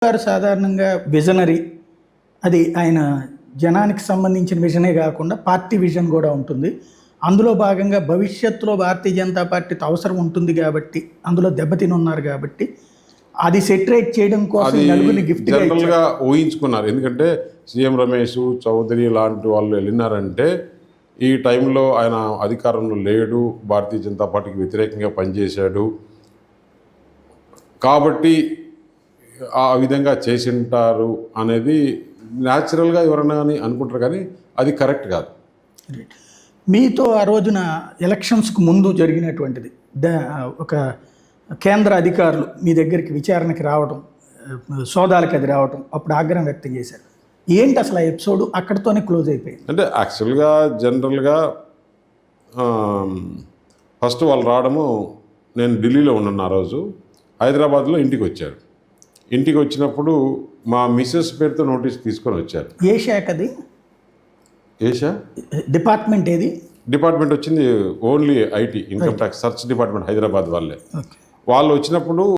గారు సాధారణంగా విజనరీ. అది ఆయన జనానికి సంబంధించిన విజనే కాకుండా పార్టీ విజన్ కూడా ఉంటుంది. అందులో భాగంగా భవిష్యత్తులో భారతీయ జనతా పార్టీతో అవసరం ఉంటుంది కాబట్టి, అందులో దెబ్బతినున్నారు కాబట్టి, అది సెటరేట్ చేయడం కోసం అది నలుగురిని గిఫ్ట్గా జనరల్గా ఊహించుకున్నారు. ఎందుకంటే సీఎం రమేష్ చౌదరి లాంటి వాళ్ళు వెళ్ళినారంటే ఈ టైంలో ఆయన అధికారంలో లేడు, భారతీయ జనతా పార్టీకి వ్యతిరేకంగా పనిచేశాడు కాబట్టి ఆ విధంగా చేసింటారు అనేది న్యాచురల్గా ఎవరన్నా అని అనుకుంటారు, కానీ అది కరెక్ట్ కాదు. మీతో ఆ రోజున ఎలక్షన్స్కు ముందు జరిగినటువంటిది ఒక కేంద్ర అధికారులు మీ దగ్గరికి విచారణకి రావడం, సోదాలకి అది రావడం, అప్పుడు ఆగ్రహం వ్యక్తం చేశారు. ఏంటి అసలు ఆ ఎపిసోడ్ అక్కడితోనే క్లోజ్ అయిపోయింది? అంటే యాక్చువల్గా జనరల్గా ఫస్ట్ వాళ్ళు రావడము, నేను ఢిల్లీలో ఉన్నాను ఆ రోజు, హైదరాబాద్లో ఇంటికి వచ్చారు. ఇంటికి వచ్చినప్పుడు మా మిస్సెస్ పేరుతో నోటీస్ తీసుకొని వచ్చారు. ఏ శాఖది? ఏషా డిపార్ట్మెంట్ ఏది? డిపార్ట్మెంట్ వచ్చింది only IT, income tax search department, Hyderabad వాళ్ళే. వాళ్ళు వచ్చినప్పుడు